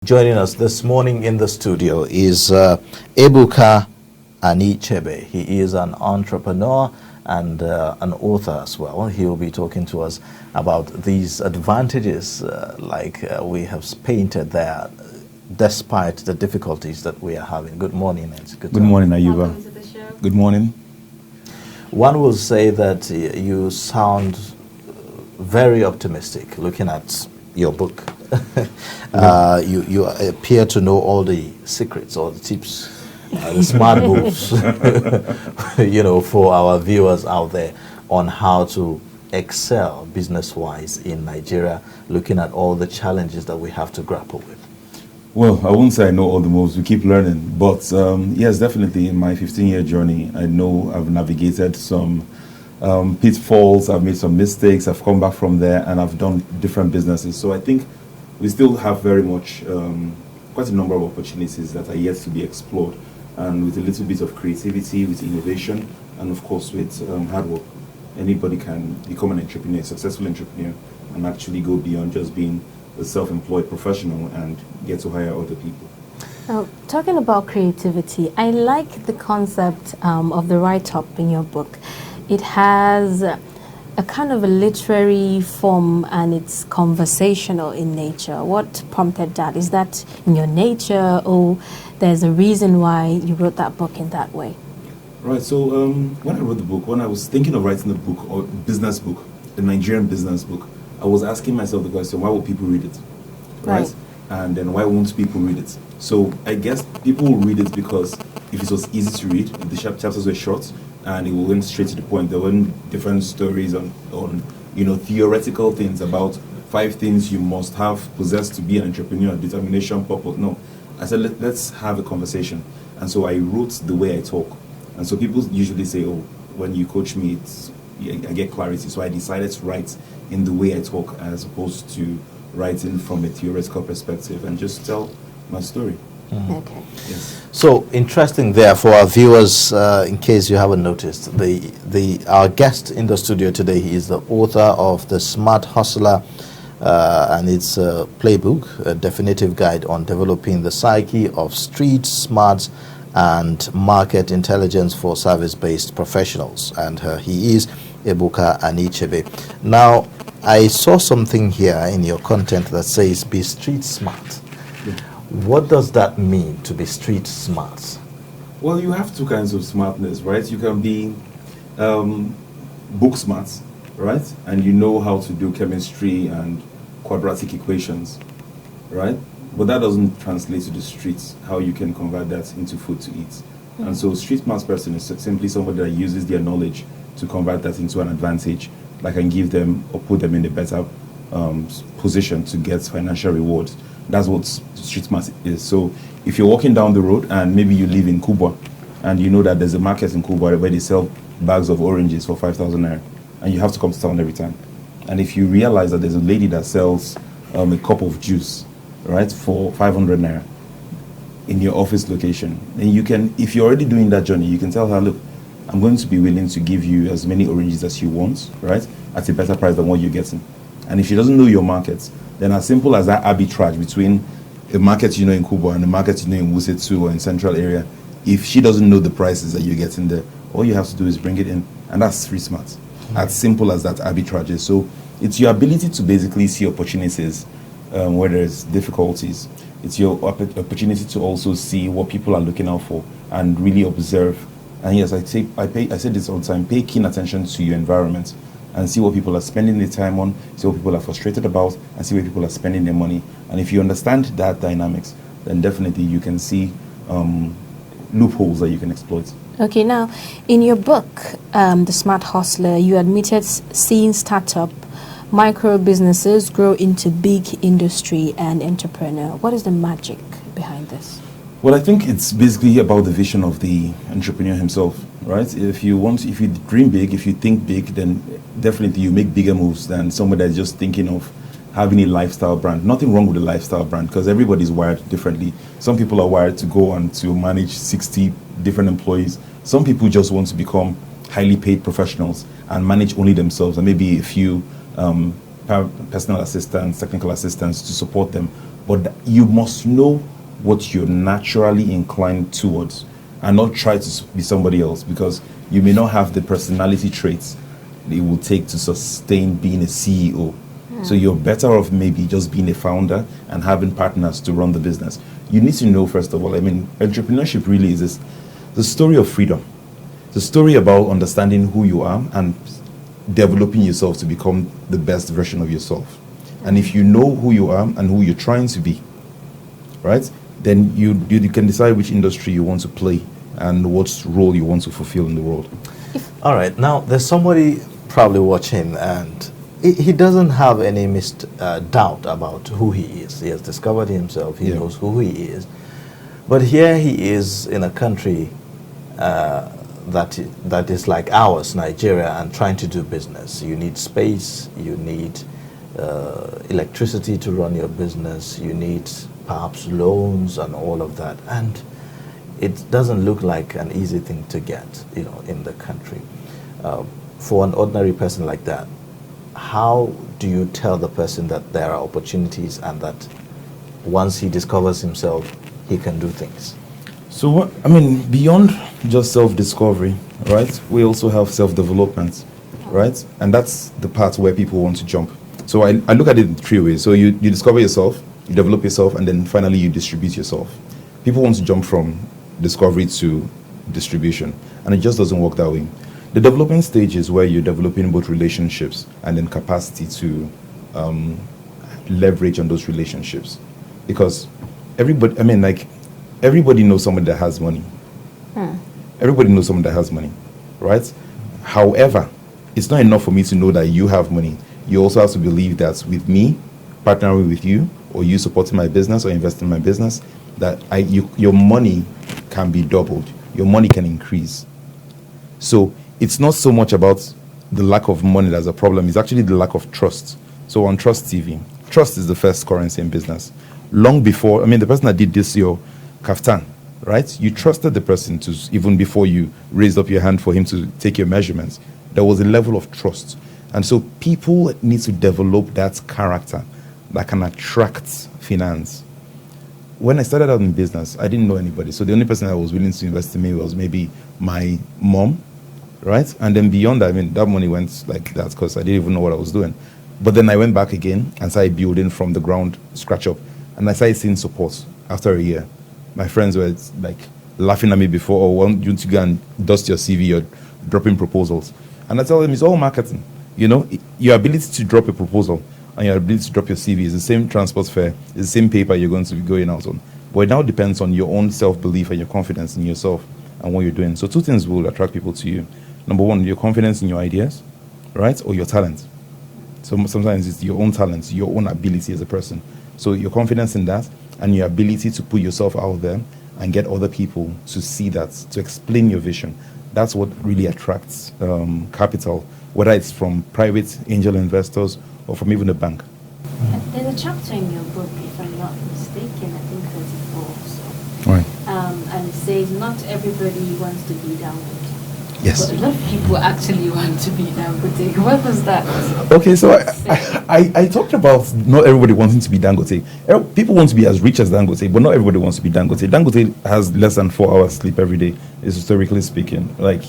Joining us this morning in the studio is Ebuka Anichebe. He is an entrepreneur and an author as well. He will be talking to us about these advantages we have painted there, despite the difficulties that we are having. Good morning, Nancy. Good morning, Ayuba. Welcome to the show. Good morning. One will say that you sound very optimistic looking at your book. You appear to know all the secrets, all the tips, the smart moves, for our viewers out there on how to excel business-wise in Nigeria, looking at all the challenges that we have to grapple with. Well, I won't say I know all the moves. We keep learning. But yes, definitely in my 15-year journey, I know I've navigated some pitfalls. I've made some mistakes. I've come back from there and I've done different businesses. So I think we still have very much, quite a number of opportunities that are yet to be explored. And with a little bit of creativity, with innovation, and of course with hard work, anybody can become an entrepreneur, a successful entrepreneur, and actually go beyond just being a self-employed professional and get to hire other people. Now, talking about creativity, I like the concept of the write-up in your book. It has a kind of a literary form and it's conversational in nature. What prompted that? Is that in your nature, or there's a reason why you wrote that book in that way? Right, so when I wrote the book, when I was thinking of writing a book or business book, a Nigerian business book, I was asking myself the question, why will people read it? Right? And then why won't people read it? So I guess people will read it because if it was easy to read, if the chapters were short, and it went straight to the point. There weren't different stories on theoretical things about 5 things you must have possessed to be an entrepreneur, determination, purpose. No, I said let's have a conversation, and so I wrote the way I talk. And so people usually say, "Oh, when you coach me, I get clarity." So I decided to write in the way I talk, as opposed to writing from a theoretical perspective, and just tell my story. Mm-hmm. Okay. Yes. So interesting there for our viewers, in case you haven't noticed, our guest in the studio today, he is the author of The Smart Hustler, and it's a playbook, a definitive guide on developing the psyche of street smarts and market intelligence for service-based professionals. And he is Ebuka Anichebe. Now, I saw something here in your content that says be street smart. Yeah. What does that mean, to be street smart? Well, you have 2 kinds of smartness, right? You can be book smart, right? And you know how to do chemistry and quadratic equations, right? But that doesn't translate to the streets, how you can convert that into food to eat. Mm-hmm. And so street smart person is simply somebody that uses their knowledge to convert that into an advantage that can give them or put them in a better position to get financial rewards. That's what street smart is. So if you're walking down the road and maybe you live in Kubwa and you know that there's a market in Kubwa where they sell bags of oranges for 5,000 naira and you have to come to town every time. And if you realize that there's a lady that sells a cup of juice, right, for 500 naira in your office location, then you can, if you're already doing that journey, you can tell her, look, I'm going to be willing to give you as many oranges as you want, right, at a better price than what you're getting. And if she doesn't know your market, then as simple as that arbitrage between a market you know in Kubwa and a market you know in Wuse 2 or in Central area, if she doesn't know the prices that you're getting there, all you have to do is bring it in. And that's street smart. Mm-hmm. As simple as that arbitrage is. So it's your ability to basically see opportunities where there's difficulties. It's your opportunity to also see what people are looking out for and really observe. And yes, I say this all the time, pay keen attention to your environment and see what people are spending their time on, see what people are frustrated about, and see where people are spending their money. And if you understand that dynamics, then definitely you can see loopholes that you can exploit. Okay, now, in your book, The Smart Hustler, you admitted seeing startup micro businesses grow into big industry and entrepreneur. What is the magic behind this? Well, I think it's basically about the vision of the entrepreneur himself, right? If you dream big, if you think big, then definitely you make bigger moves than somebody that's just thinking of having a lifestyle brand. Nothing wrong with a lifestyle brand because everybody's wired differently. Some people are wired to go and to manage 60 different employees. Some people just want to become highly paid professionals and manage only themselves and maybe a few personal assistants, technical assistants to support them. but you must know what you're naturally inclined towards and not try to be somebody else, because you may not have the personality traits it will take to sustain being a CEO. So you're better off maybe just being a founder and having partners to run the business. You need to know, first of all, I mean, entrepreneurship really is the story of freedom. It's a story about understanding who you are and developing yourself to become the best version of yourself. And if you know who you are and who you're trying to be, right, then you can decide which industry you want to play and what role you want to fulfill in the world. All right. Now, there's somebody probably watching, and he doesn't have any doubt about who he is. He has discovered himself. He knows who he is. But here he is in a country that is like ours, Nigeria, and trying to do business. You need space. You need electricity to run your business. You need perhaps loans and all of that. And it doesn't look like an easy thing to get, in the country. For an ordinary person like that, how do you tell the person that there are opportunities and that once he discovers himself, he can do things? So, beyond just self-discovery, right, we also have self-development, right? And that's the part where people want to jump. So I look at it in three ways. So you discover yourself, you develop yourself, and then finally you distribute yourself. People want to jump from discovery to distribution, and it just doesn't work that way. The development stage is where you're developing both relationships and then capacity to leverage on those relationships. Because everybody knows someone that has money. Everybody knows someone that has money, right? However, it's not enough for me to know that you have money. You also have to believe that with me partnering with you, or you supporting my business or investing in my business, that your money can be doubled. Your money can increase. So it's not so much about the lack of money that's a problem. It's actually the lack of trust. So on Trust TV, trust is the first currency in business. Long before, the person that did this, your kaftan, right? You trusted the person even before you raised up your hand for him to take your measurements. There was a level of trust. And so people need to develop that character that can attract finance. When I started out in business, I didn't know anybody. So the only person that was willing to invest in me was maybe my mom, right? And then beyond that, that money went like that because I didn't even know what I was doing. But then I went back again and started building from the ground, scratch up. And I started seeing support after a year. My friends were like laughing at me before, why don't you go and dust your CV, you're dropping proposals. And I tell them it's all marketing. Your ability to drop a proposal and your ability to drop your CV is the same transport fare, it's the same paper you're going to be going out on. But it now depends on your own self-belief and your confidence in yourself and what you're doing. So two things will attract people to you. Number one, your confidence in your ideas, right? Or your talent. So sometimes it's your own talent, your own ability as a person. So your confidence in that and your ability to put yourself out there and get other people to see that, to explain your vision. That's what really attracts capital, whether it's from private angel investors or from even a bank. There's a chapter in your book, if I'm not mistaken, I think 34 or so. Right. And it says not everybody wants to be Dangote. Yes. But a lot of people actually want to be Dangote. What was that? Okay, so I talked about not everybody wanting to be Dangote. People want to be as rich as Dangote, but not everybody wants to be Dangote. Dangote has less than 4 hours sleep every day, historically speaking. Like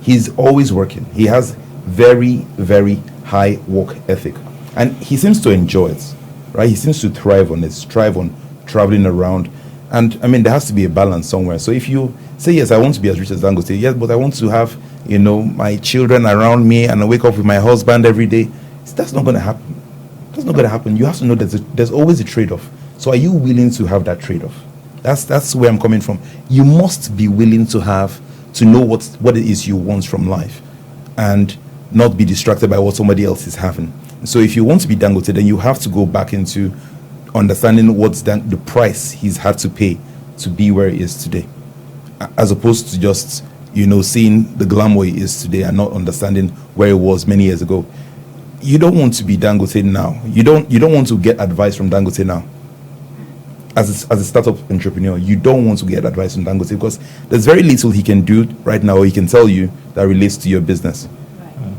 he's always working. He has very, very high work ethic. And he seems to enjoy it, right? He seems to thrive on traveling around. And there has to be a balance somewhere. So if you say, yes, I want to be as rich as Dangote, yes, but I want to have, my children around me and I wake up with my husband every day, that's not going to happen. That's not going to happen. You have to know that there's always a trade-off. So are you willing to have that trade-off? That's where I'm coming from. You must be willing to know what it is you want from life and not be distracted by what somebody else is having. So if you want to be Dangote, then you have to go back into understanding what's the price he's had to pay to be where he is today, as opposed to just seeing the glamour he is today and not understanding where he was many years ago. You don't want to be Dangote now. You don't want to get advice from Dangote now. As a startup entrepreneur, you don't want to get advice from Dangote because there's very little he can do right now, or he can tell you that relates to your business,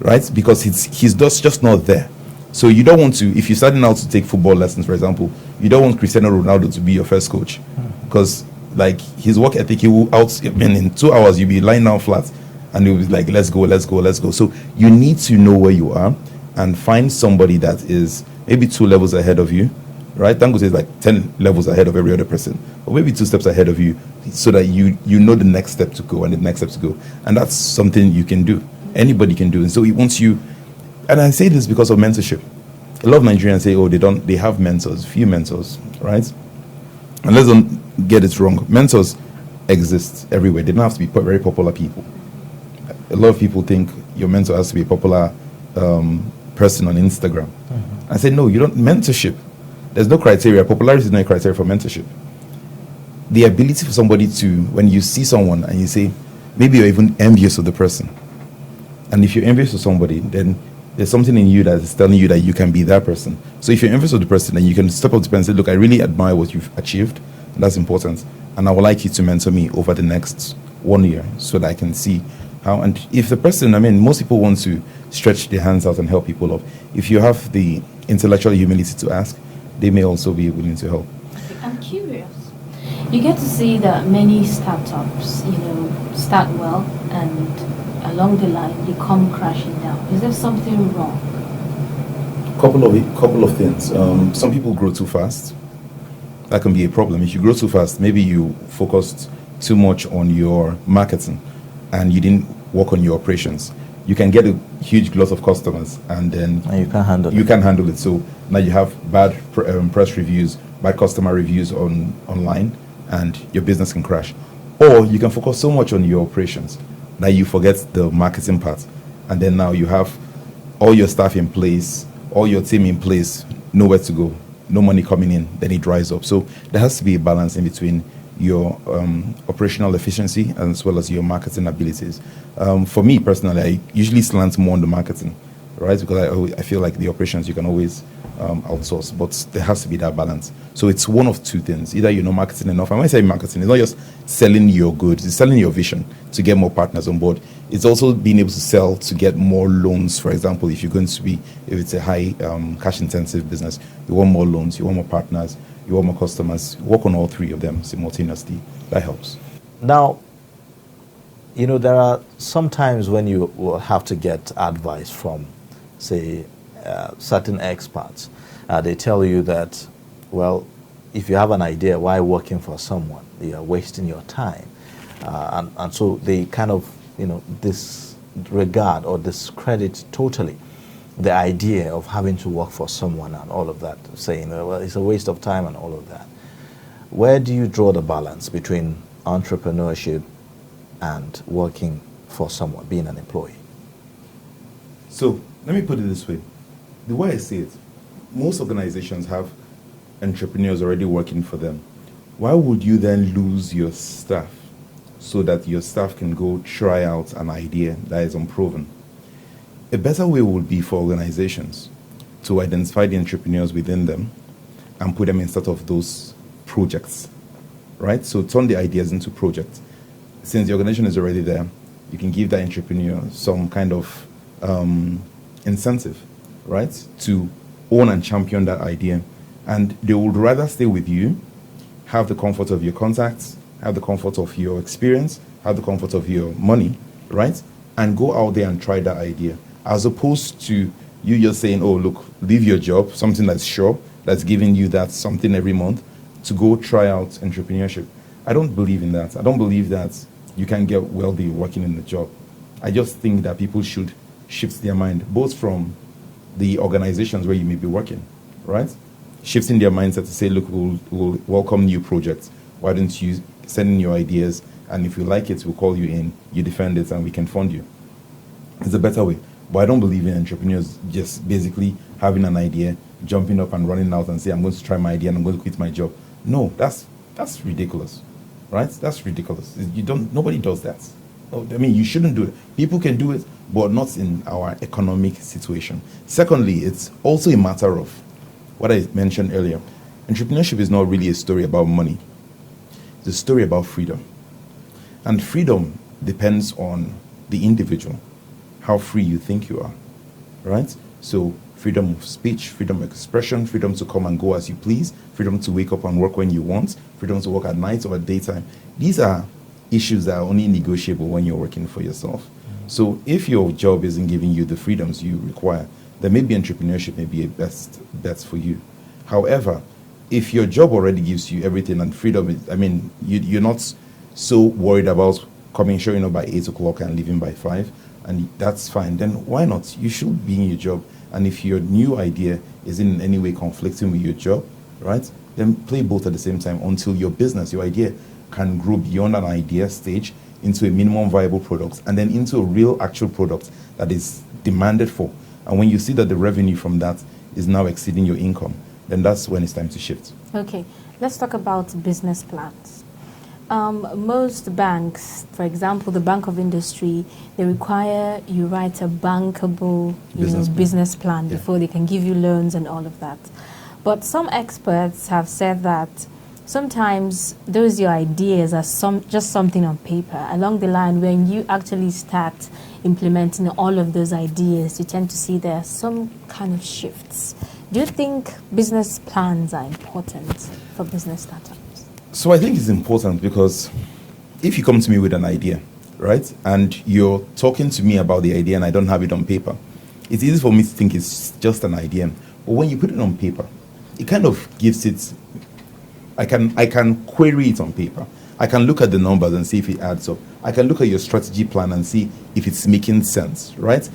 right? Because he's just not there. So you don't want to, if you're starting out to take football lessons, for example, you don't want Cristiano Ronaldo to be your first coach, because like his work ethic, he will in 2 hours you'll be lying down flat, and he'll be like, let's go, let's go, let's go. So you need to know where you are and find somebody that is maybe 2 levels ahead of you, right? Dangote is like 10 levels ahead of every other person, or maybe 2 steps ahead of you, so that you know the next step to go and the next step to go. And that's something you can do. Anybody can do. And so it wants you, and I say this because of mentorship. A lot of Nigerians say, oh, they have mentors, few mentors, right? And let's don't get it wrong. Mentors exist everywhere. They don't have to be very popular people. A lot of people think your mentor has to be a popular person on Instagram. I say, no, you don't. Mentorship, there's no criteria. Popularity is not a criteria for mentorship. The ability for somebody to, when you see someone and you say, maybe you're even envious of the person. And if you're envious of somebody, then there's something in you that is telling you that you can be that person. So if you're envious of the person, then you can step up to the person and say, look, I really admire what you've achieved. That's important. And I would like you to mentor me over the next 1 year so that I can see how. And if the person, most people want to stretch their hands out and help people up. If you have the intellectual humility to ask, they may also be willing to help. I'm curious. You get to see that many startups, start well, and along the line they come crashing down. Is there something wrong? Couple of things. Some people grow too fast. That can be a problem. If you grow too fast, maybe you focused too much on your marketing and you didn't work on your operations. You can get a huge glut of customers, and then you can't handle it. So now you have bad press reviews, bad customer reviews online, and your business can crash. Or you can focus so much on your operations that you forget the marketing part, and then now you have all your staff in place, all your team in place, nowhere to go, no money coming in, then it dries up. So there has to be a balance in between your operational efficiency as well as your marketing abilities. For me personally, I usually slant more on the marketing, right? Because I feel like the operations you can always outsource, but there has to be that balance. So it's one of two things. Either you know marketing enough, and when I say marketing, it's not just selling your goods, it's selling your vision to get more partners on board. It's also being able to sell to get more loans. For example, if it's a high cash intensive business, you want more loans, you want more partners, you want more customers. Work on all 3 of them simultaneously. That helps. Now, there are some times when you will have to get advice from, say, certain experts. They tell you that, well, if you have an idea, why working for someone? You are wasting your time. And so they kind of, disregard or discredit totally the idea of having to work for someone and all of that, saying, well, it's a waste of time and all of that. Where do you draw the balance between entrepreneurship and working for someone, being an employee? So let me put it this way. The way I see it, most organizations have entrepreneurs already working for them. Why would you then lose your staff so that your staff can go try out an idea that is unproven? A better way would be for organizations to identify the entrepreneurs within them and put them instead of those projects, right? So turn the ideas into projects. Since the organization is already there, you can give that entrepreneur some kind of incentive, right, to own and champion that idea. And they would rather stay with you, have the comfort of your contacts, have the comfort of your experience, have the comfort of your money, right, and go out there and try that idea, as opposed to you just saying, oh, look, leave your job, something that's sure, that's giving you that something every month, to go try out entrepreneurship. I don't believe in that. I don't believe that you can get wealthy working in the job. I just think that people should shift their mind, both from the organizations where you may be working, right? Shifting their mindset to say, look, we'll welcome new projects. Why don't you send in your ideas, and if you like it, we'll call you in, you defend it, and we can fund you. It's a better way. But I don't believe in entrepreneurs just basically having an idea, jumping up and running out and say, I'm going to try my idea and I'm going to quit my job. No, that's ridiculous, right? That's ridiculous. Nobody does that. You shouldn't do it. People can do it, but not in our economic situation. Secondly, it's also a matter of what I mentioned earlier. Entrepreneurship is not really a story about money. It's a story about freedom. And freedom depends on the individual, how free you think you are, right? So freedom of speech, freedom of expression, freedom to come and go as you please, freedom to wake up and work when you want, freedom to work at night or at daytime. These are issues that are only negotiable when you're working for yourself. So if your job isn't giving you the freedoms you require, then maybe entrepreneurship may be a best bet for you. However, if your job already gives you everything and freedom, you're not so worried about showing up by 8 o'clock and leaving by 5, and that's fine, then why not? You should be in your job. And if your new idea is in any way conflicting with your job, right, then play both at the same time until your business, your idea, can grow beyond an idea stage into a minimum viable product and then into a real actual product that is demanded for. And when you see that the revenue from that is now exceeding your income, then that's when it's time to shift. Okay, let's talk about business plans. Most banks, for example, the Bank of Industry, they require you write a bankable business plan before they can give you loans and all of that. But some experts have said that sometimes those your ideas are just something on paper. Along the line, when you actually start implementing all of those ideas, you tend to see there are some kind of shifts. Do you think business plans are important for business startups? So I think it's important because if you come to me with an idea, right, and you're talking to me about the idea and I don't have it on paper, it's easy for me to think it's just an idea. But when you put it on paper, it kind of gives it, I can query it on paper. I can look at the numbers and see if it adds up. I can look at your strategy plan and see if it's making sense, right?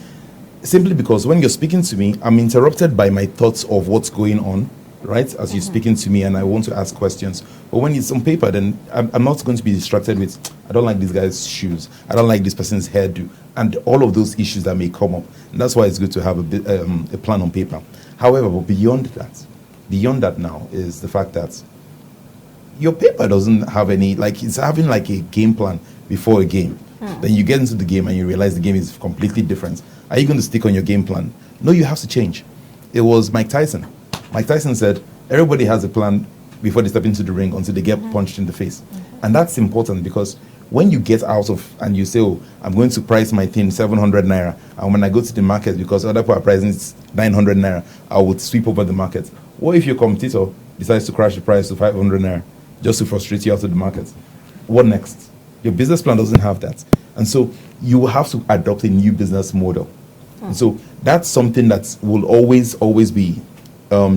Simply because when you're speaking to me, I'm interrupted by my thoughts of what's going on, right, as you're speaking to me, and I want to ask questions. But when it's on paper, then I'm not going to be distracted with, I don't like this guy's shoes, I don't like this person's hairdo, and all of those issues that may come up. And that's why it's good to have a plan on paper. However, but beyond that now is the fact that your paper doesn't have any, like, it's having like a game plan before a game. Then you get into the game and you realize the game is completely different. Are you going to stick on your game plan? No, you have to change. It was Mike Tyson. Mike Tyson said, everybody has a plan before they step into the ring until they get punched in the face. And that's important because when you get out of, and you say, oh, I'm going to price my thing 700 naira, and when I go to the market, because other people are pricing it 900 naira, I would sweep over the market. What if your competitor decides to crash the price to 500 naira just to frustrate you out of the market? What next? Your business plan doesn't have that. And so you will have to adopt a new business model. And so that's something that will always be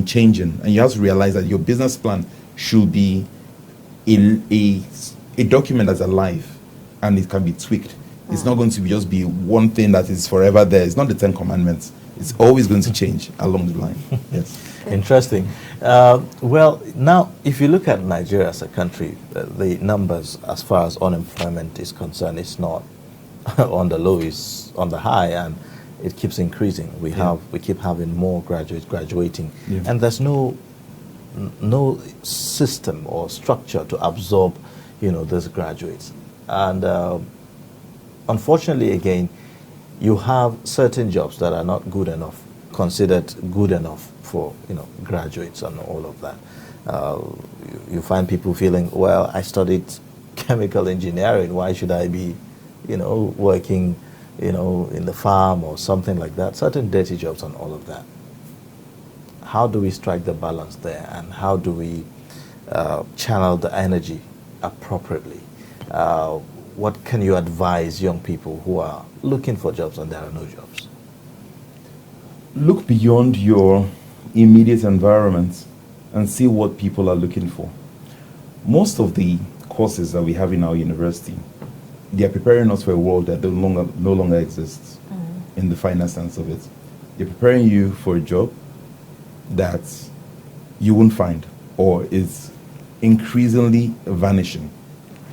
changing. And you have to realize that your business plan should be a document that's alive and it can be tweaked. It's not going to just be one thing that is forever there. It's not the 10 Commandments. It's always going to change along the line. Yes. Interesting. Well, now, if you look at Nigeria as a country, the numbers as far as unemployment is concerned, it's not on the low, it's on the high, and it keeps increasing. We keep having more graduates graduating, and there's no system or structure to absorb, those graduates. And unfortunately, again, you have certain jobs that are not good enough, considered good enough for graduates and all of that. You find people feeling, well, I studied chemical engineering, why should I be working in the farm or something like that, certain dirty jobs and all of that. How do we strike the balance there, and how do we channel the energy appropriately? What can you advise young people who are looking for jobs and there are no jobs? Look beyond your immediate environment and see what people are looking for. Most of the courses that we have in our university, they are preparing us for a world that no longer exists in the final sense of it. They're preparing you for a job that you won't find or is increasingly vanishing.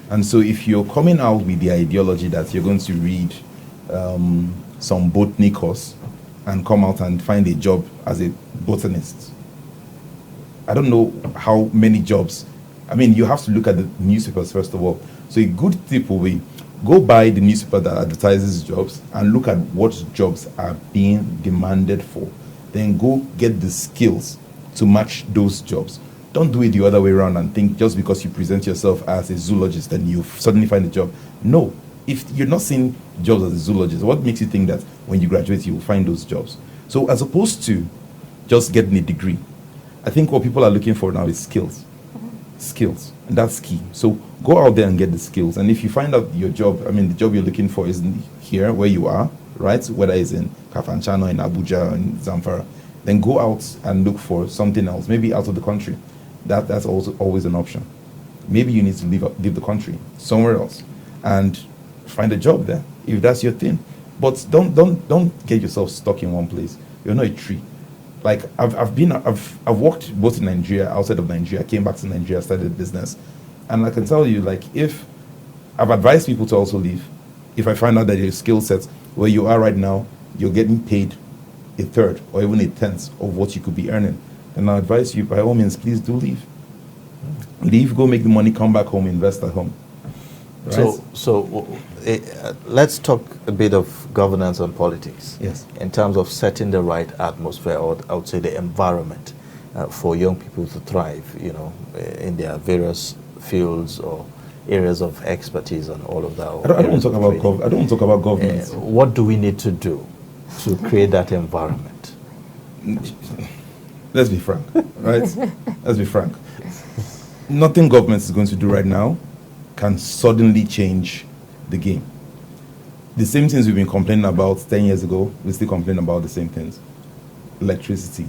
And so if you're coming out with the ideology that you're going to read some botany course and come out and find a job as a botanist, I don't know how many jobs. I mean, you have to look at the newspapers first of all. So a good tip will be, go buy the newspaper that advertises jobs and look at what jobs are being demanded for. Then go get the skills to match those jobs. Don't do it the other way around and think just because you present yourself as a zoologist then you suddenly find a job. No. If you're not seeing jobs as a zoologist, what makes you think that when you graduate you will find those jobs? So as opposed to just getting a degree. I think what people are looking for now is skills. Skills, and that's key. So go out there and get the skills. And if you find out your job, I mean, the job you're looking for isn't here where you are, right? Whether it's in Kafanchan, in Abuja, in Zamfara, then go out and look for something else, maybe out of the country. That's also always an option. Maybe you need to leave the country somewhere else and find a job there if that's your thing. But don't get yourself stuck in one place. You're not a tree. Like I've worked both in Nigeria, outside of Nigeria. I came back to Nigeria, started a business, and I can tell you, like, if I've advised people to also leave, if I find out that your skill sets where you are right now, you're getting paid a third or even a tenth of what you could be earning, then I advise you, by all means, please do leave. Leave, go make the money, come back home, invest at home. Right? So let's talk a bit of governance and politics. Yes. In terms of setting the right atmosphere, or I would say the environment for young people to thrive, in their various fields or areas of expertise and all of that. I don't want to talk about governance. What do we need to do to create that environment? Let's be frank, right? Let's be frank. Nothing government is going to do right now can suddenly change the game. The same things we've been complaining about 10 years ago, we still complain about the same things. Electricity,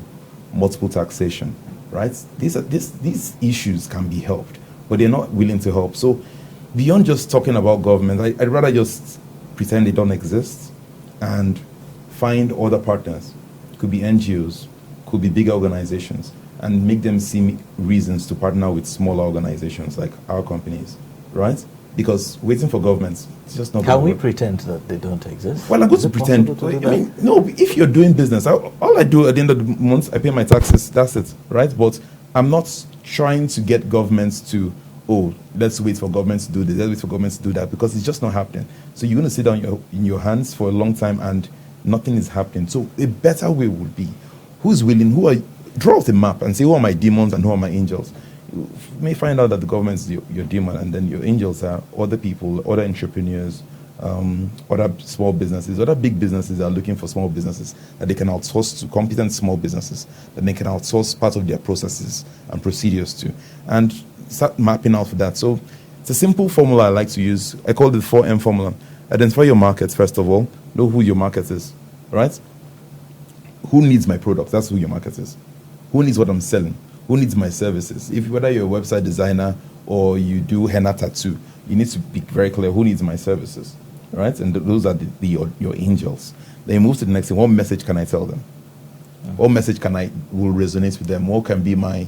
multiple taxation, right? These issues can be helped, but they're not willing to help. So beyond just talking about government, I'd rather just pretend they don't exist and find other partners. Could be NGOs, could be bigger organizations, and make them see reasons to partner with smaller organizations like our companies, right? Because waiting for governments, it's just not. Can we pretend that they don't exist? Well, I'm going to pretend. No, if you're doing business, all I do at the end of the month, I pay my taxes, that's it, right? But I'm not trying to get governments to, let's wait for governments to do this, let's wait for governments to do that, because it's just not happening. So you're going to sit down in your hands for a long time and nothing is happening. So a better way would be, who's willing, draw out a map and say, who are my demons and who are my angels? You may find out that the government is your demon, and then your angels are other people, other entrepreneurs, other small businesses, other big businesses that are looking for small businesses that they can outsource to, competent small businesses that they can outsource part of their processes and procedures to, and start mapping out for that. So it's a simple formula I like to use. I call it the 4M formula. Identify your market, first of all. Know who your market is, right? Who needs my product? That's who your market is. Who needs what I'm selling? Who needs my services? Whether you're a website designer or you do henna tattoo, you need to be very clear who needs my services, right? And those are your angels. Then you move to the next thing. What message can I tell them? What message will resonate with them? What can be my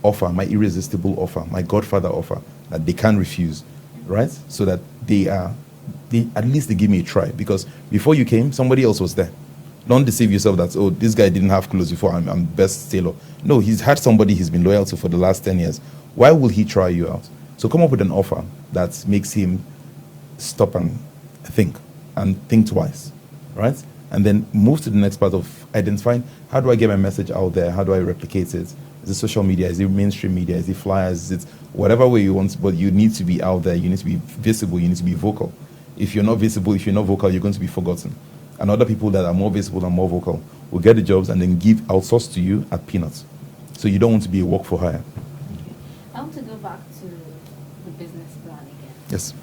offer, my irresistible offer, my Godfather offer that they can't refuse, right? So that at least they give me a try, because before you came, somebody else was there. Don't deceive yourself that, this guy didn't have clothes before, I'm best tailor. No, he's had somebody he's been loyal to for the last 10 years. Why will he try you out? So come up with an offer that makes him stop and think twice, right? And then move to the next part of identifying, how do I get my message out there? How do I replicate it? Is it social media? Is it mainstream media? Is it flyers? Is it whatever way you want, but you need to be out there. You need to be visible. You need to be vocal. If you're not visible, if you're not vocal, you're going to be forgotten. And other people that are more visible and more vocal will get the jobs and then outsource to you at peanuts. So you don't want to be a work for hire. I want to go back to the business plan again. Yes.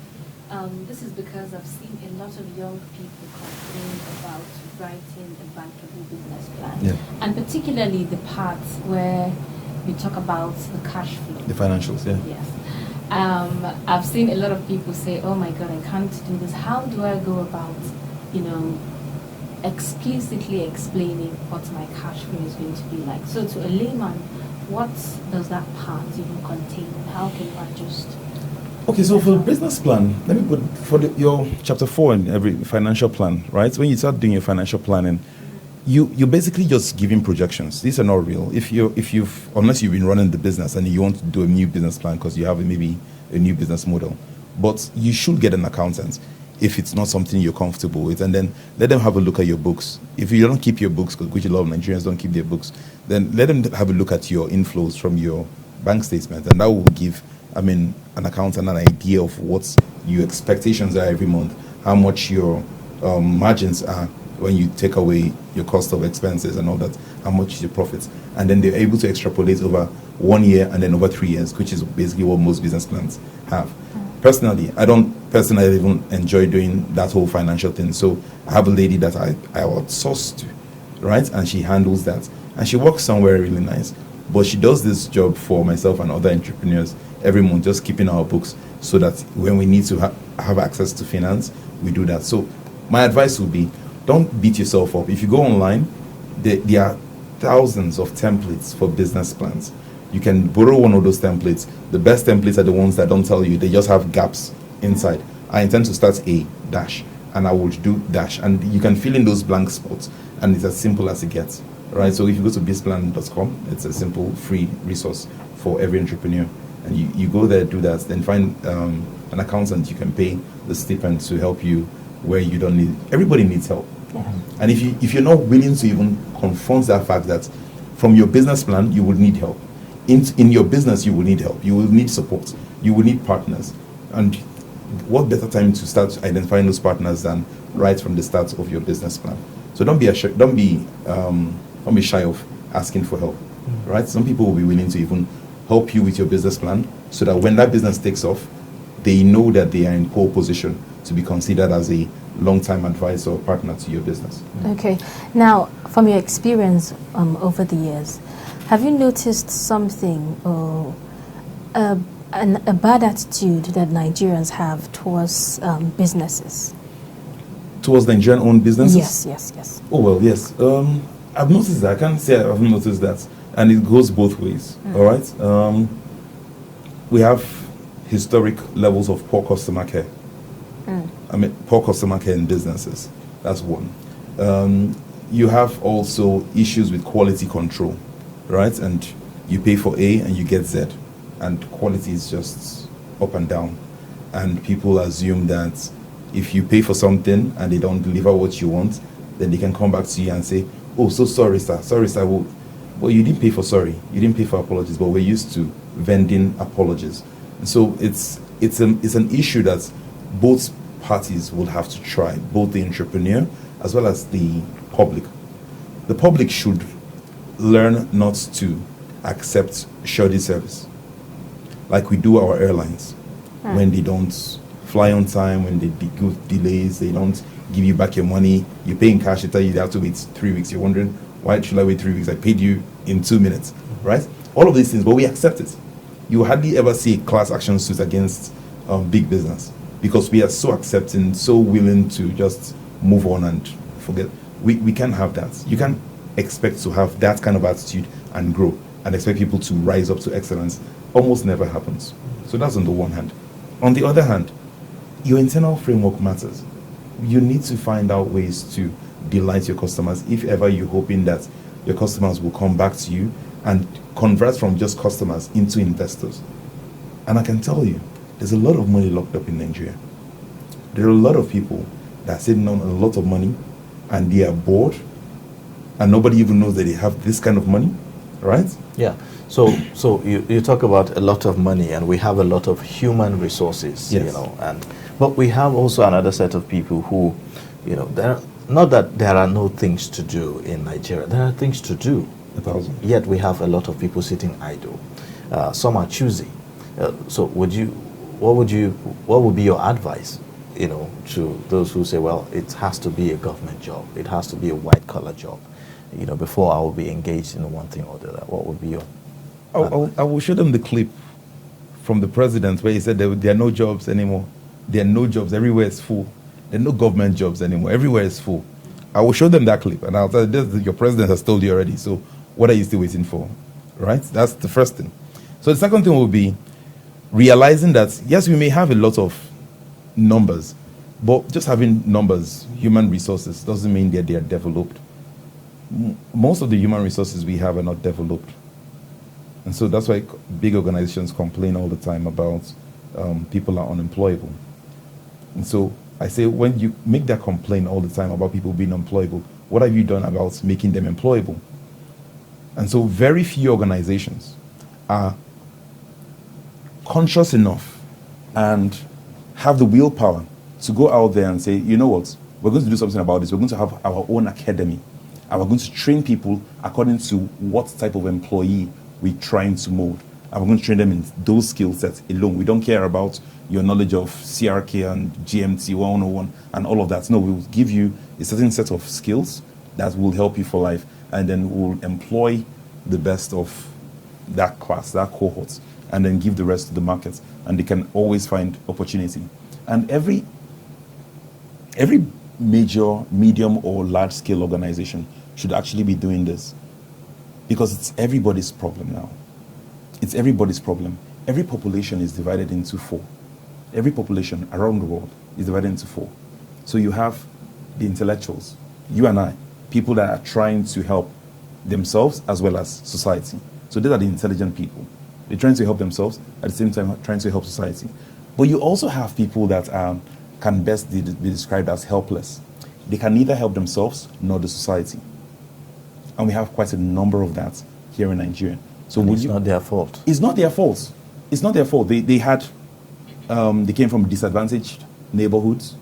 This is because I've seen a lot of young people complain about writing a bankable business plan. Yeah. And particularly the parts where you talk about the cash flow. The financials, yeah. Yes. I've seen a lot of people say, oh my God, I can't do this. How do I go about, explicitly explaining what my cash flow is going to be like? So to a layman, what does that part even contain? How can you adjust? Okay, so for the business plan, let me put your chapter 4 in every financial plan, right? When you start doing your financial planning, you're basically just giving projections. These are not real. Unless you've been running the business and you want to do a new business plan because you have maybe a new business model, but you should get an accountant if it's not something you're comfortable with, and then let them have a look at your books. If you don't keep your books, which a lot of Nigerians don't keep their books, then let them have a look at your inflows from your bank statement, and that will give, an accountant an idea of what your expectations are every month, how much your margins are, when you take away your cost of expenses and all that, how much is your profits? And then they're able to extrapolate over 1 year and then over 3 years, which is basically what most business plans have. Personally, I don't personally even enjoy doing that whole financial thing. So I have a lady that I outsource to, right? And she handles that. And she works somewhere really nice. But she does this job for myself and other entrepreneurs every month, just keeping our books so that when we need to have access to finance, we do that. So my advice would be, don't beat yourself up. If you go online, there are thousands of templates for business plans. You can borrow one of those templates. The best templates are the ones that don't tell you. They just have gaps inside. I intend to start a dash, and I will do dash. And you can fill in those blank spots, and it's as simple as it gets. Right? So if you go to bizplan.com, it's a simple free resource for every entrepreneur. And you go there, do that, then find an accountant you can pay the stipend to help you where you don't need. Everybody needs help. Yeah. And if you're not willing to even confront that fact that from your business plan you would need help, in your business you will need help, you will need support, you will need partners. And what better time to start identifying those partners than right from the start of your business plan? So don't be shy of asking for help. Right? Some people will be willing to even help you with your business plan so that when that business takes off, they know that they are in pole position to be considered as a long-time advisor or partner to your business. Okay. Now, from your experience over the years, have you noticed something or a bad attitude that Nigerians have towards businesses? Towards Nigerian-owned businesses? Yes. Oh, well, yes. I've noticed that. I can't say I haven't noticed that. And it goes both ways, all right? We have historic levels of poor customer care. Poor customer care in businesses. That's one. You have also issues with quality control, right? And you pay for A and you get Z. And quality is just up and down. And people assume that if you pay for something and they don't deliver what you want, then they can come back to you and say, oh, so sorry, sir. Sorry, sir. Well, you didn't pay for sorry. You didn't pay for apologies, but we're used to vending apologies. And so it's an issue that both parties will have to try, both the entrepreneur as well as the public. The public should learn not to accept shoddy service, like we do our airlines. When they don't fly on time, when they go delays, they don't give you back your money, you pay in cash, they tell you they have to wait 3 weeks. You're wondering, why should I wait 3 weeks? I paid you in 2 minutes, right? All of these things, but we accept it. You hardly ever see a class action suit against big business because we are so accepting, so willing to just move on and forget. We can't have that. You can't expect to have that kind of attitude and grow and expect people to rise up to excellence. Almost never happens. So that's on the one hand. On the other hand, your internal framework matters. You need to find out ways to delight your customers if ever you're hoping that your customers will come back to you and convert from just customers into investors. And I can tell you, there's a lot of money locked up in Nigeria. There are a lot of people that are sitting on a lot of money and they are bored and nobody even knows that they have this kind of money, right? Yeah. So you talk about a lot of money and we have a lot of human resources, Yes. But we have also another set of people who, not that there are no things to do in Nigeria. There are things to do. 1,000. Yet we have a lot of people sitting idle. Some are choosy. So what would be your advice, to those who say, well, it has to be a government job, it has to be a white collar job, before I will be engaged in one thing or the other? What would be your I will show them the clip from the president where he said there are no jobs anymore. There are no jobs. Everywhere is full. There are no government jobs anymore. Everywhere is full. I will show them that clip and I'll tell them, your president has told you already. So what are you still waiting for? Right? That's the first thing. So the second thing will be realizing that, yes, we may have a lot of numbers, but just having numbers, human resources, doesn't mean that they are developed. Most of the human resources we have are not developed. And so that's why big organizations complain all the time about people are unemployable. And so I say, when you make that complaint all the time about people being unemployable, what have you done about making them employable? And so very few organizations are conscious enough and have the willpower to go out there and say, you know what, we're going to do something about this. We're going to have our own academy. And we're going to train people according to what type of employee we're trying to mold. And we're going to train them in those skill sets alone. We don't care about your knowledge of CRK and GMT 101 and all of that. No, we will give you a certain set of skills that will help you for life. And then we'll employ the best of that class, that cohort, and then give the rest to the market. And they can always find opportunity. And every major, medium, or large-scale organization should actually be doing this, because it's everybody's problem now. It's everybody's problem. Every population is divided into 4. Every population around the world is divided into 4. So you have the intellectuals, you and I, people that are trying to help themselves as well as society. So these are the intelligent people. They're trying to help themselves, at the same time trying to help society. But you also have people that can best be described as helpless. They can neither help themselves nor the society. And we have quite a number of that here in Nigeria. So it's not their fault. It's not their fault. It's not their fault. They came from disadvantaged neighborhoods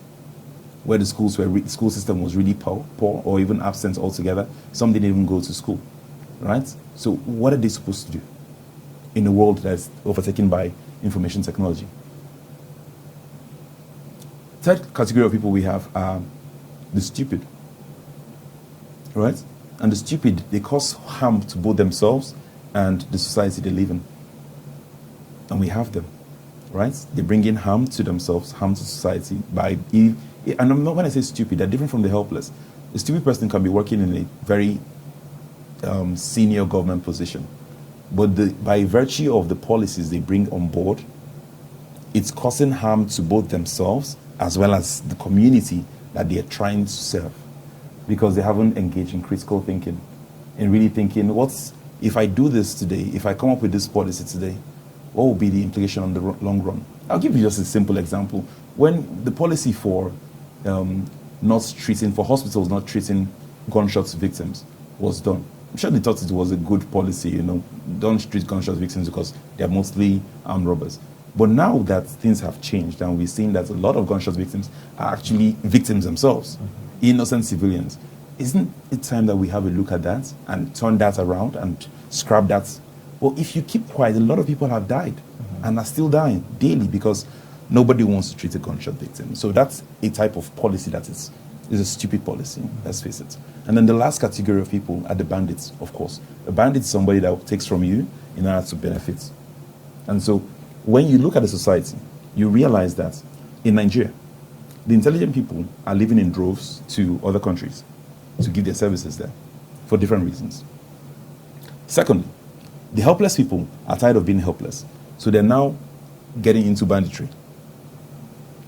where the school system was really poor or even absent altogether. Some didn't even go to school, right? So what are they supposed to do in a world that's overtaken by information technology? Third category of people we have are the stupid, right? And the stupid, they cause harm to both themselves and the society they live in. And we have them, right? They bring in harm to themselves, harm to society and I'm not, when I say stupid, they're different from the helpless. A stupid person can be working in a very senior government position, but by virtue of the policies they bring on board, it's causing harm to both themselves as well as the community that they are trying to serve, because they haven't engaged in critical thinking, in really thinking, if I do this today, if I come up with this policy today, what will be the implication on the long run? I'll give you just a simple example. When the policy for hospitals not treating gunshots victims was done, I'm sure they thought it was a good policy, don't treat gunshot victims because they're mostly armed robbers. But now that things have changed and we've seen that a lot of gunshot victims are actually victims themselves, innocent civilians, isn't it time that we have a look at that and turn that around and scrap that? Well, if you keep quiet, a lot of people have died and are still dying daily because nobody wants to treat a gunshot victim. So that's a type of policy that is a stupid policy, let's face it. And then the last category of people are the bandits, of course. A bandit is somebody that takes from you in order to benefit. And so when you look at the society, you realize that in Nigeria, the intelligent people are living in droves to other countries to give their services there for different reasons. Secondly, the helpless people are tired of being helpless. So they're now getting into banditry.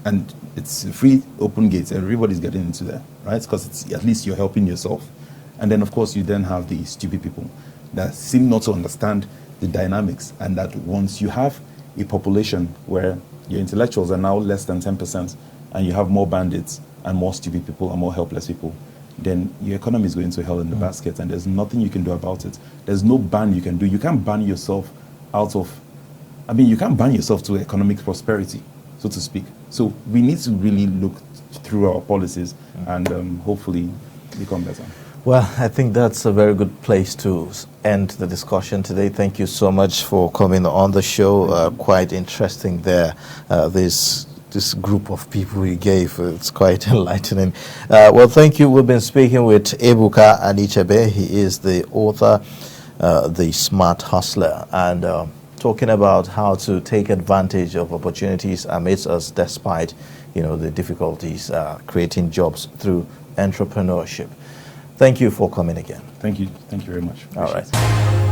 And it's a free, open gates. Everybody's getting into there, right? Because it's at least you're helping yourself. And then, of course, you then have the stupid people that seem not to understand the dynamics, and that once you have a population where your intellectuals are now less than 10%, and you have more bandits and more stupid people and more helpless people, then your economy is going to hell in the basket, and there's nothing you can do about it. There's no ban you can do. You can't ban yourself you can't ban yourself to economic prosperity, so to speak. So we need to really look through our policies and hopefully become better. Well, I think that's a very good place to end the discussion today. Thank you so much for coming on the show. Quite interesting there, this group of people you gave. It's quite enlightening. Well, thank you. We've been speaking with Ebuka Anichebe. He is the author, The Smart Hustler, and talking about how to take advantage of opportunities amidst us despite, the difficulties, creating jobs through entrepreneurship. Thank you for coming again. Thank you. Thank you very much. All right.